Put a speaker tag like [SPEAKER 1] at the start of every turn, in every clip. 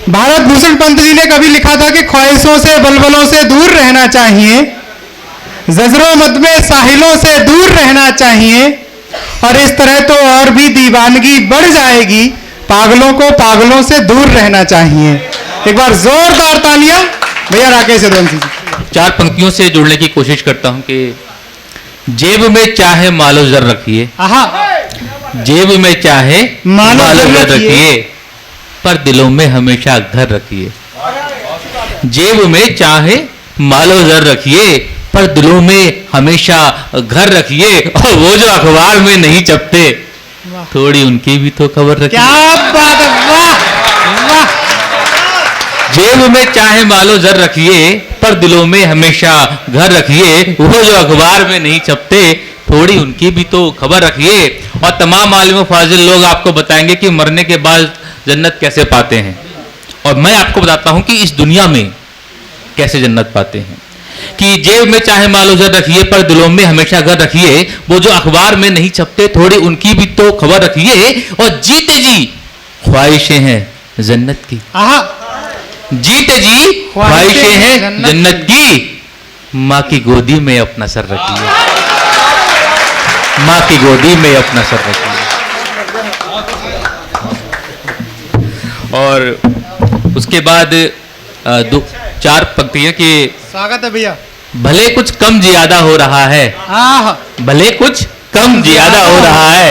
[SPEAKER 1] भारत भूषण पंत जी ने कभी लिखा था कि ख्वाहिशों से बलबलों से दूर रहना चाहिए, जजरों मत में साहिलों से दूर रहना चाहिए, और इस तरह तो और भी दीवानगी बढ़ जाएगी, पागलों को पागलों से दूर रहना चाहिए। एक बार जोरदार तालियां भैया राकेश यदुवंशी जी।
[SPEAKER 2] चार पंक्तियों से जुड़ने की कोशिश करता हूं कि जेब में चाहे मालो जर रखिए, जेब में चाहे मालो जर रखिए, पर दिलों में हमेशा घर रखिए। जेब में चाहे मालो जर रखिए, पर दिलों में हमेशा घर रखिए, और वो जो अखबार में नहीं छपते थोड़ी उनकी भी तो खबर रखिए।
[SPEAKER 1] क्या बात है, वाह वाह।
[SPEAKER 2] जेब में चाहे मालो जर रखिए, पर दिलों में हमेशा घर रखिए, वो जो अखबार में नहीं छपते थोड़ी उनकी भी तो खबर रखिए। और तमाम आलिम फाजिल लोग आपको बताएंगे कि मरने के बाद जन्नत कैसे पाते हैं, और मैं आपको बताता हूं कि इस दुनिया में कैसे जन्नत पाते हैं। कि जेब में चाहे मालो जर रखिए, पर दिलों में हमेशा घर रखिए, वो जो अखबार में नहीं छपते थोड़ी उनकी भी तो खबर रखिए। और जीते जी ख्वाहिशें हैं जन्नत की, जीते जी ख्वाहिशें हैं जन्नत की, माँ की गोदी में अपना सर रखिए, माँ की गोदी में अपना सर रखिए। और उसके बाद दो चार पंक्तियां कि
[SPEAKER 1] स्वागत है भैया।
[SPEAKER 2] भले कुछ कम ज्यादा हो रहा है, भले कुछ कम ज्यादा हो रहा है,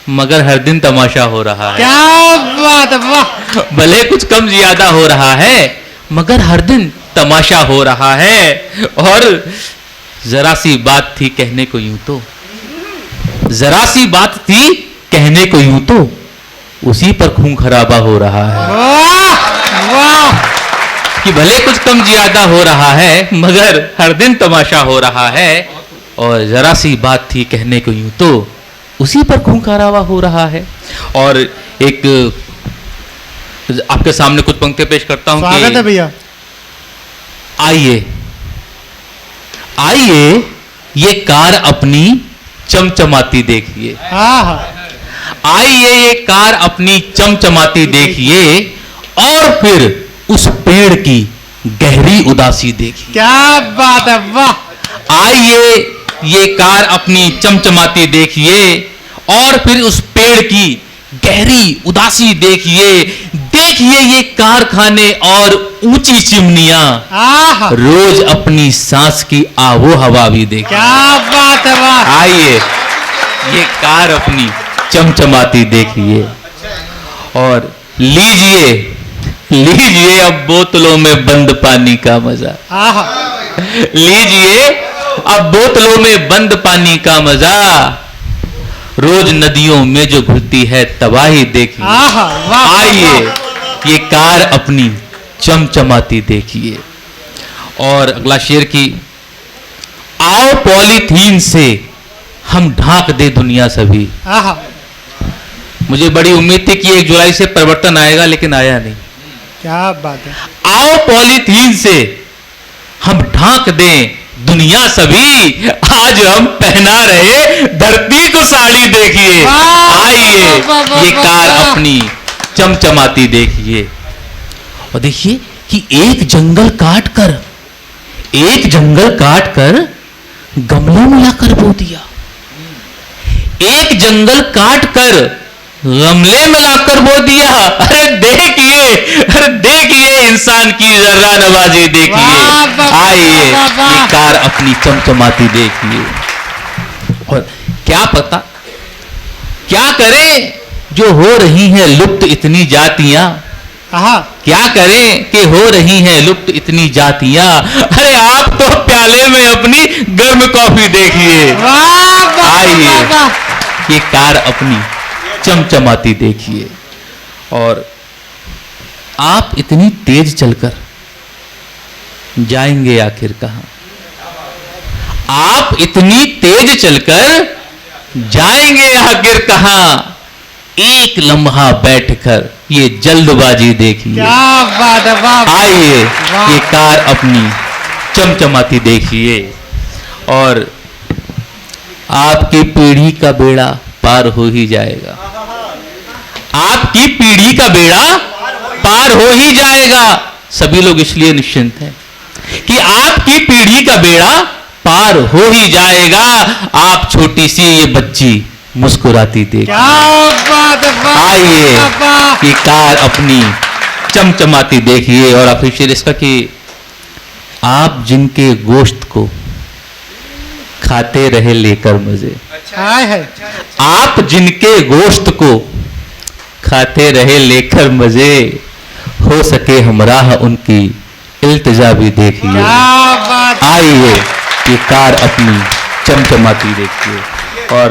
[SPEAKER 2] मगर हर दिन तमाशा हो रहा है।
[SPEAKER 1] क्या बात है, वाह।
[SPEAKER 2] भले कुछ कम ज्यादा हो रहा है, मगर हर दिन तमाशा हो रहा है। और जरा सी बात थी कहने को यूं तो, जरा सी बात थी कहने को यूं तो, उसी पर खून खराबा हो रहा है।
[SPEAKER 1] वाह वाह।
[SPEAKER 2] कि भले कुछ कम ज्यादा हो रहा है, मगर हर दिन तमाशा हो रहा है, और जरा सी बात थी कहने को यूं तो, उसी पर खून खराबा हो रहा है। और एक आपके सामने कुछ पंक्तियां पेश करता हूं।
[SPEAKER 1] स्वागत है भैया।
[SPEAKER 2] आइए आइए ये कार अपनी चमचमाती देखिए, आइए ये कार अपनी चमचमाती देखिए, और फिर उस पेड़ की गहरी उदासी देखिए।
[SPEAKER 1] क्या बात है, वाह।
[SPEAKER 2] आइए ये कार अपनी चमचमाती देखिए, और फिर उस पेड़ की गहरी उदासी देखिए। देखिए ये कारखाने और ऊंची चिमनियां, रोज अपनी सांस की आहो हवा भी देखिए।
[SPEAKER 1] क्या बात है, वाह।
[SPEAKER 2] आइए ये कार अपनी चमचमाती देखिए, और लीजिए लीजिए अब बोतलों में बंद पानी का मजा, लीजिए अब बोतलों में बंद पानी का मजा, रोज नदियों में जो घुलती है तबाही देखिए। आइए ये कार अपनी चमचमाती देखिए। और अगला शेर की, आओ पॉलीथीन से हम ढांक दे दुनिया सभी। मुझे बड़ी उम्मीद थी कि 1 जुलाई से परिवर्तन आएगा, लेकिन आया नहीं।
[SPEAKER 1] क्या बात है।
[SPEAKER 2] आओ पॉलीथीन से हम ढांक दें दुनिया सभी, आज हम पहना रहे धरती को साड़ी देखिए। आइए ये कार अपनी चमचमाती देखिए। और देखिए कि एक जंगल काट कर गमले में लाकर बो दिया, एक जंगल काट कर गमले में लाकर बो दिया। अरे देखिए इंसान की जर्रा नवाजी देखिए। आइए ये कार अपनी चमचमाती देखिए। और क्या पता क्या करें जो हो रही हैं लुप्त इतनी जातियां, क्या करें कि हो रही हैं लुप्त इतनी जातियां। अरे आप तो प्याले में अपनी गर्म कॉफी देखिए। आइए ये कार अपनी चमचमाती देखिए। और आप इतनी तेज चलकर जाएंगे आखिर कहां, आप इतनी तेज चलकर जाएंगे आखिर कहां, एक लम्हा बैठकर ये जल्दबाजी देखिए।
[SPEAKER 1] क्या बात है, वाह।
[SPEAKER 2] आइए ये कार अपनी चमचमाती देखिए। और आपकी पीढ़ी का बेड़ा पार हो ही जाएगा। आपकी पीढ़ी का बेड़ा पार हो ही जाएगा। सभी लोग इसलिए निश्चिंत हैं कि आपकी पीढ़ी का बेड़ा पार हो ही जाएगा। आप छोटी सी ये बच्ची मुस्कुराती देख,
[SPEAKER 1] क्या बात है, वाह,
[SPEAKER 2] आइए
[SPEAKER 1] वाह।
[SPEAKER 2] ये कार अपनी चमचमाती देखिए। और अफिशियल इसका कि आप जिनके गोश्त को खाते रहे लेकर मजे,
[SPEAKER 1] हाय है,
[SPEAKER 2] आप जिनके गोश्त को खाते रहे लेकर मजे, हो सके हमराह उनकी इल्तिजा भी देखिए।
[SPEAKER 1] क्या बात,
[SPEAKER 2] आइए ये कार अपनी चमचमाती देखिए। और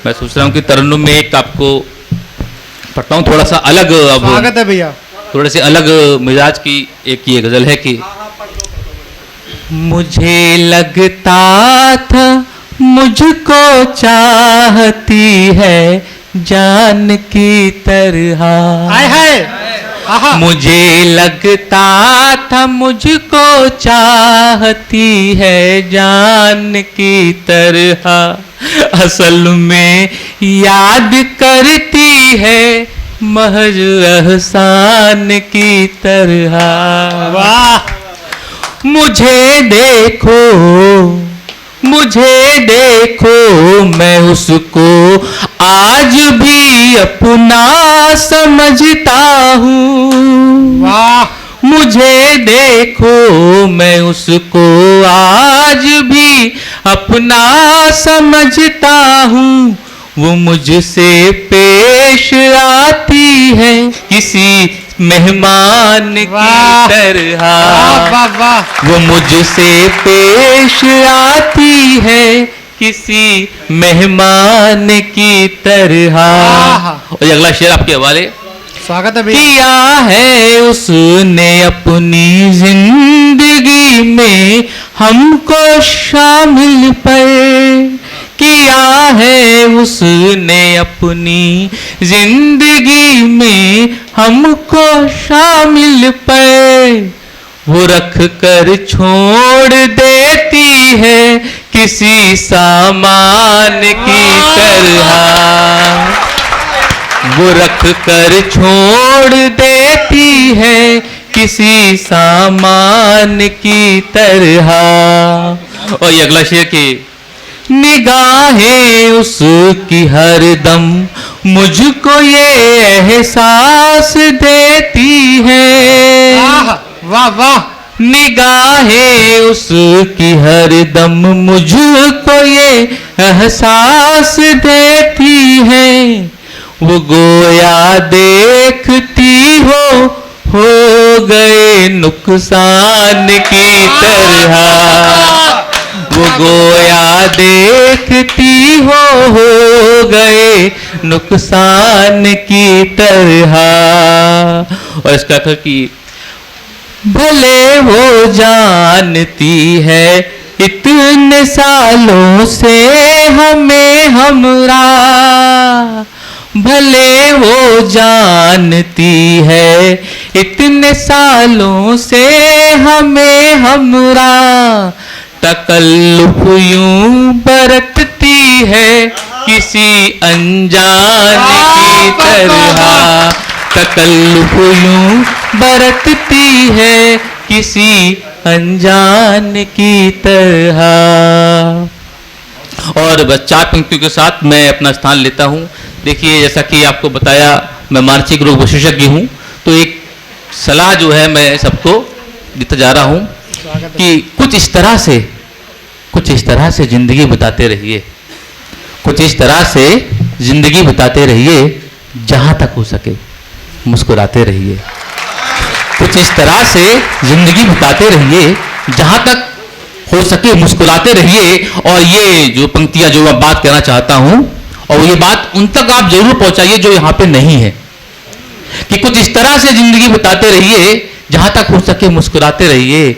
[SPEAKER 2] मैं सोच रहा हूं कि तरन्नुम में एक आपको पढ़ता हूं थोड़ा सा अलग, अब
[SPEAKER 1] स्वागत है भैया।
[SPEAKER 2] थोड़े से अलग मिजाज की एक ये गजल है कि मुझे लगता था मुझको चाहती है जान की तरह,
[SPEAKER 1] हाय हाय, आहा,
[SPEAKER 2] मुझे लगता था मुझको चाहती है जान की तरह, असल में याद करती है महज एहसान की तरह।
[SPEAKER 1] वाह,
[SPEAKER 2] मुझे देखो, मुझे देखो, मैं उसको आज भी अपना समझता हूँ।
[SPEAKER 1] वाह,
[SPEAKER 2] मुझे देखो, मैं उसको आज भी अपना समझता हूँ। वो मुझसे पेश आती है किसी मेहमान की
[SPEAKER 1] वाह,
[SPEAKER 2] तरह,
[SPEAKER 1] वाह, वाह, वाह।
[SPEAKER 2] वो मुझसे पेश आती है किसी मेहमान की तरह।
[SPEAKER 1] आहा।
[SPEAKER 2] और ये अगला शेर आपके हवाले।
[SPEAKER 1] स्वागत है भैया।
[SPEAKER 2] किया है उसने अपनी जिंदगी में हमको शामिल पर, किया है उसने अपनी जिंदगी में हमको शामिल पर, वो रख कर छोड़ देती है किसी सामान की तरह, वो रख कर छोड़ देती है किसी सामान की तरह। और ये अगला शेर की निगाहें उसकी हरदम मुझको ये एहसास देती है,
[SPEAKER 1] आहा, वाह वाह,
[SPEAKER 2] निगाहें उसकी हरदम मुझको ये एहसास देती है, वो गोया देखती हो गए नुकसान की तरह, वो गोया देखती हो गए नुकसान की तरह। और इसका था कि भले वो जानती है इतने सालों से हमें हमरा, भले वो जानती है इतने सालों से हमें हमरा, तकल्लुफ यूं बरतती है किसी अनजान की तरह, तकल्लुफ यूं बरतती है किसी अनजान की तरह। और बस 4 पंक्तियों के साथ मैं अपना स्थान लेता हूं। देखिए, जैसा कि आपको बताया, मैं मानसिक रोग विशेषज्ञ हूं, तो एक सलाह जो है मैं सबको देता जा रहा हूं कि कुछ इस तरह से जिंदगी बिताते रहिए, कुछ इस तरह से जिंदगी बिताते रहिए, जहां तक हो सके मुस्कुराते रहिए, कुछ इस तरह से जिंदगी बिताते रहिए, जहां तक हो सके मुस्कुराते रहिए। और ये जो पंक्तियां जो मैं बात कहना चाहता हूं, और ये बात उन तक आप जरूर पहुंचाइए जो यहां पे नहीं है, कि कुछ इस तरह से जिंदगी बिताते रहिए, जहां तक हो सके मुस्कुराते रहिए।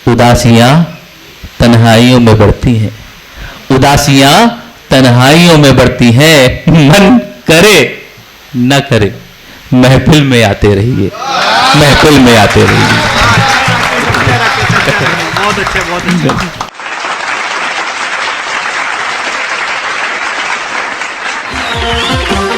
[SPEAKER 2] उदासियां तन्हाइयों में बढ़ती हैं, उदासियां तन्हाइयों में बढ़ती हैं, मन करे न करे महफिल में आते रहिए, महफिल में आते रहिए।
[SPEAKER 1] बहुत अच्छे, बहुत अच्छे।
[SPEAKER 3] है।